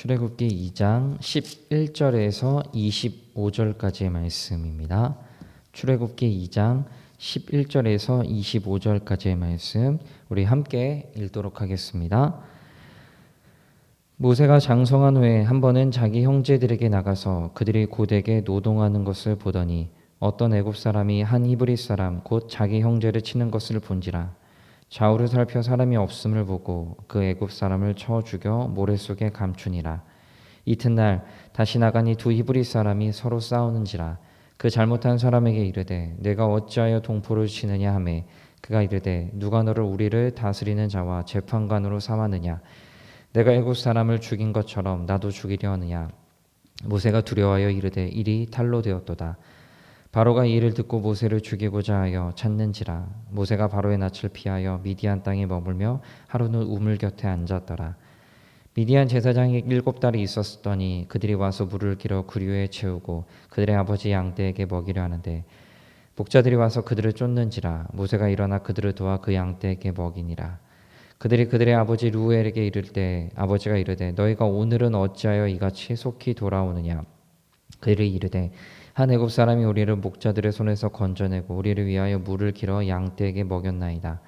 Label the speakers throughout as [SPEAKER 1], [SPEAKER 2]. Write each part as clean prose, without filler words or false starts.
[SPEAKER 1] 출애굽기 2장 11절에서 25절까지의 말씀입니다. 출애굽기 2장 11절에서 25절까지의 말씀 우리 함께 읽도록 하겠습니다. 모세가 장성한 후에 한 번은 자기 형제들에게 나가서 그들이 고되게 노동하는 것을 보더니 어떤 애굽 사람이 한 히브리 사람 곧 자기 형제를 치는 것을 본지라. 좌우를 살펴 사람이 없음을 보고 그 애굽 사람을 쳐 죽여 모래 속에 감추니라. 이튿날 다시 나가니 두 히브리 사람이 서로 싸우는지라. 그 잘못한 사람에게 이르되 내가 어찌하여 동포를 치느냐 하매 그가 이르되 누가 너를 우리를 다스리는 자와 재판관으로 삼았느냐. 내가 애굽 사람을 죽인 것처럼 나도 죽이려 하느냐. 모세가 두려워하여 이르되 일이 탈로 되었도다. 바로가 이 일을 듣고 모세를 죽이고자 하여 찾는지라. 모세가 바로의 낯을 피하여 미디안 땅에 머물며 하루는 우물 곁에 앉았더라. 미디안 제사장이 7달이 있었더니 그들이 와서 물을 길어 구류에 채우고 그들의 아버지 양떼에게 먹이려 하는데 목자들이 와서 그들을 쫓는지라. 모세가 일어나 그들을 도와 그 양떼에게 먹이니라. 그들이 그들의 아버지 루엘에게 이를 때 아버지가 이르되 너희가 오늘은 어찌하여 이같이 속히 돌아오느냐. 그들이 이르되 한 애굽 사람이 우리를 목자들의 손에서 건져내고 우리를 위하여 물을 길어 양떼에게 먹였나이다.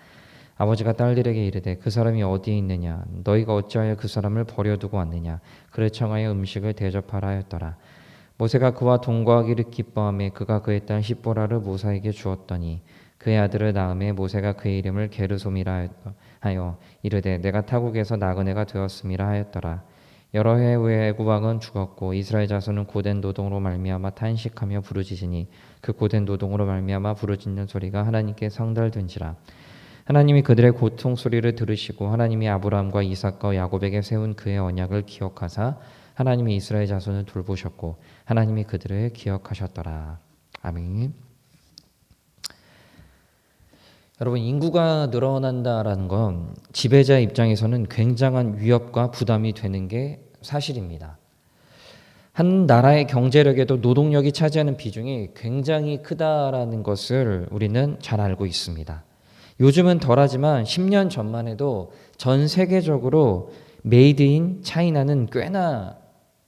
[SPEAKER 1] 아버지가 딸들에게 이르되 그 사람이 어디에 있느냐. 너희가 어찌하여 그 사람을 버려두고 왔느냐. 그를 청하여 음식을 대접하라 하였더라. 모세가 그와 동거하기를 기뻐하며 그가 그의 딸 십보라를 모세에게 주었더니 그의 아들을 낳음에 모세가 그의 이름을 게르솜이라 하여 이르되 내가 타국에서 나그네가 되었음이라 하였더라. 여러 해 후에 애굽 왕은 죽었고 이스라엘 자손은 고된 노동으로 말미암아 탄식하며 부르짖으니 그 고된 노동으로 말미암아 부르짖는 소리가 하나님께 상달된지라. 하나님이 그들의 고통 소리를 들으시고 하나님이 아브라함과 이삭과 야곱에게 세운 그의 언약을 기억하사 하나님이 이스라엘 자손을 돌보셨고 하나님이 그들을 기억하셨더라. 아멘. 여러분, 인구가 늘어난다라는 건 지배자 입장에서는 굉장한 위협과 부담이 되는 게 사실입니다. 한 나라의 경제력에도 노동력이 차지하는 비중이 굉장히 크다라는 것을 우리는 잘 알고 있습니다. 요즘은 덜하지만 10년 전만 해도 전 세계적으로 메이드 인 차이나는 꽤나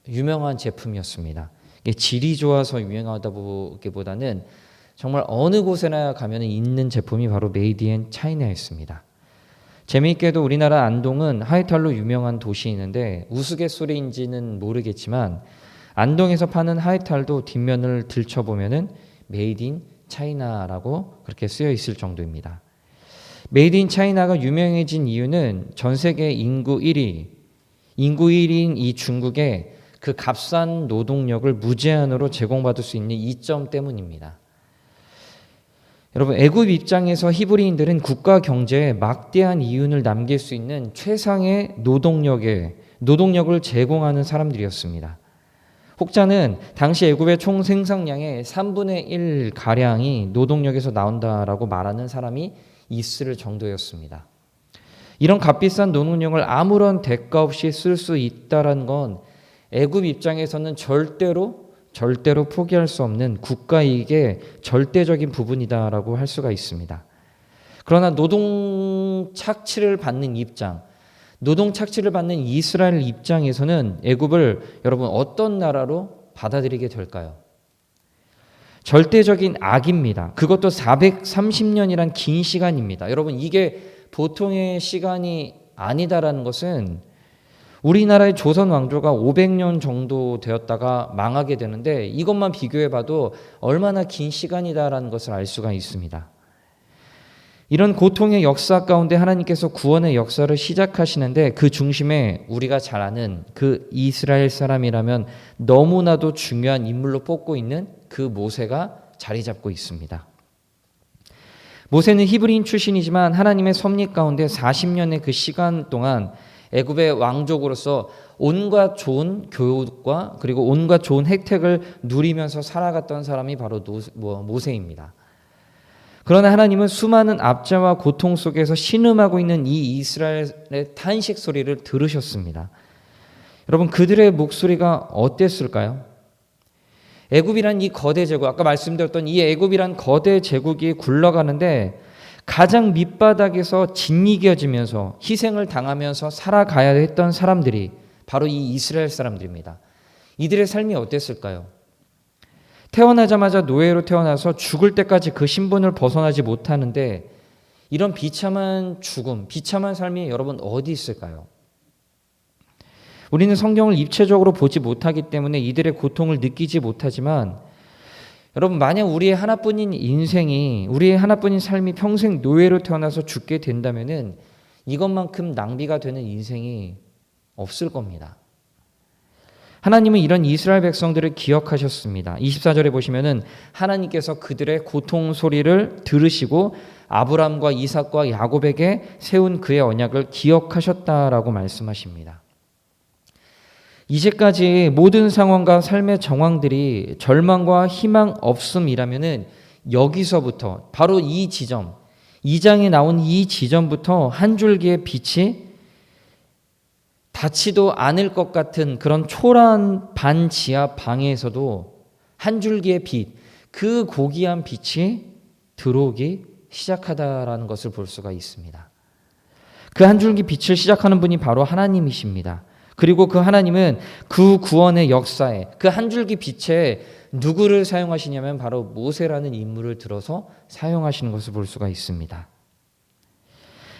[SPEAKER 1] 유명한 제품이었습니다. 이게 질이 좋아서 유행하다 보기보다는 정말 어느 곳에나 가면 있는 제품이 바로 메이드 인 차이나였습니다. 재미있게도 우리나라 안동은 하이탈로 유명한 도시에 있는데 우스갯소리인지는 모르겠지만 안동에서 파는 하이탈도 뒷면을 들춰보면 메이드 인 차이나라고 그렇게 쓰여 있을 정도입니다. 메이드 인 차이나가 유명해진 이유는 전 세계 인구 1위인 이 중국에 그 값싼 노동력을 무제한으로 제공받을 수 있는 이점 때문입니다. 여러분, 애굽 입장에서 히브리인들은 국가 경제에 막대한 이윤을 남길 수 있는 최상의 노동력을 제공하는 사람들이었습니다. 혹자는 당시 애굽의 총 생산량의 3분의 1 가량이 노동력에서 나온다라고 말하는 사람이 있을 정도였습니다. 이런 값비싼 노동력을 아무런 대가 없이 쓸 수 있다는 건 애굽 입장에서는 절대로 포기할 수 없는 국가 이익의 절대적인 부분이다라고 할 수가 있습니다. 그러나 노동 착취를 받는 이스라엘 입장에서는 애굽을 여러분 어떤 나라로 받아들이게 될까요? 절대적인 악입니다. 그것도 430년이란 긴 시간입니다. 여러분, 이게 보통의 시간이 아니다라는 것은 우리나라의 조선 왕조가 500년 정도 되었다가 망하게 되는데 이것만 비교해봐도 얼마나 긴 시간이다라는 것을 알 수가 있습니다. 이런 고통의 역사 가운데 하나님께서 구원의 역사를 시작하시는데 그 중심에 우리가 잘 아는 그 이스라엘 사람이라면 너무나도 중요한 인물로 뽑고 있는 그 모세가 자리 잡고 있습니다. 모세는 히브리인 출신이지만 하나님의 섭리 가운데 40년의 그 시간 동안 애굽의 왕족으로서 온갖 좋은 교육과 그리고 온갖 좋은 혜택을 누리면서 살아갔던 사람이 바로 모세입니다. 그러나 하나님은 수많은 압제와 고통 속에서 신음하고 있는 이 이스라엘의 탄식 소리를 들으셨습니다. 여러분, 그들의 목소리가 어땠을까요? 애굽이란 이 거대 제국, 아까 말씀드렸던 이 애굽이란 거대 제국이 굴러가는데 가장 밑바닥에서 짓이겨지면서 희생을 당하면서 살아가야 했던 사람들이 바로 이 이스라엘 사람들입니다. 이들의 삶이 어땠을까요? 태어나자마자 노예로 태어나서 죽을 때까지 그 신분을 벗어나지 못하는데 이런 비참한 죽음, 비참한 삶이 여러분 어디 있을까요? 우리는 성경을 입체적으로 보지 못하기 때문에 이들의 고통을 느끼지 못하지만 여러분 만약 우리의 하나뿐인 인생이 우리의 하나뿐인 삶이 평생 노예로 태어나서 죽게 된다면은 이것만큼 낭비가 되는 인생이 없을 겁니다. 하나님은 이런 이스라엘 백성들을 기억하셨습니다. 24절에 보시면은 하나님께서 그들의 고통 소리를 들으시고 아브람과 이삭과 야곱에게 세운 그의 언약을 기억하셨다라고 말씀하십니다. 이제까지 모든 상황과 삶의 정황들이 절망과 희망 없음이라면은 여기서부터 바로 이 지점, 2장에 나온 이 지점부터 한 줄기의 빛이 닿지도 않을 것 같은 그런 초라한 반지하 방에서도 한 줄기의 빛, 그 고귀한 빛이 들어오기 시작하다라는 것을 볼 수가 있습니다. 그 한 줄기 빛을 시작하는 분이 바로 하나님이십니다. 그리고 그 하나님은 그 구원의 역사에 그 한 줄기 빛에 누구를 사용하시냐면 바로 모세라는 인물을 들어서 사용하시는 것을 볼 수가 있습니다.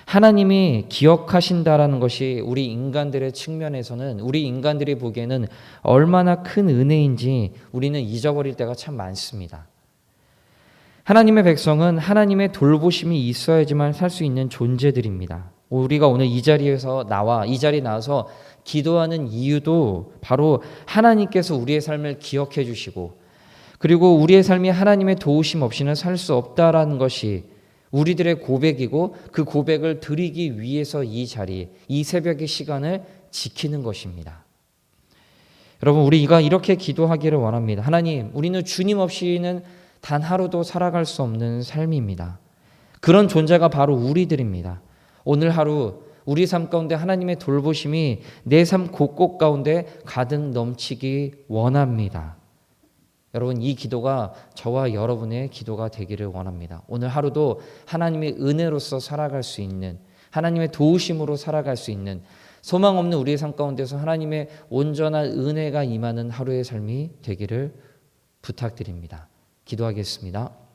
[SPEAKER 1] 하나님이 기억하신다라는 것이 우리 인간들의 측면에서는 우리 인간들이 보기에는 얼마나 큰 은혜인지 우리는 잊어버릴 때가 참 많습니다. 하나님의 백성은 하나님의 돌보심이 있어야지만 살 수 있는 존재들입니다. 우리가 오늘 이 자리에 나와서 기도하는 이유도 바로 하나님께서 우리의 삶을 기억해 주시고 그리고 우리의 삶이 하나님의 도우심 없이는 살 수 없다라는 것이 우리들의 고백이고 그 고백을 드리기 위해서 이 자리, 이 새벽의 시간을 지키는 것입니다. 여러분 우리가 이렇게 기도하기를 원합니다. 하나님, 우리는 주님 없이는 단 하루도 살아갈 수 없는 삶입니다. 그런 존재가 바로 우리들입니다. 오늘 하루 우리 삶 가운데 하나님의 돌보심이 내 삶 곳곳 가운데 가득 넘치기 원합니다. 여러분 이 기도가 저와 여러분의 기도가 되기를 원합니다. 오늘 하루도 하나님의 은혜로서 살아갈 수 있는 하나님의 도우심으로 살아갈 수 있는 소망 없는 우리의 삶 가운데서 하나님의 온전한 은혜가 임하는 하루의 삶이 되기를 부탁드립니다. 기도하겠습니다.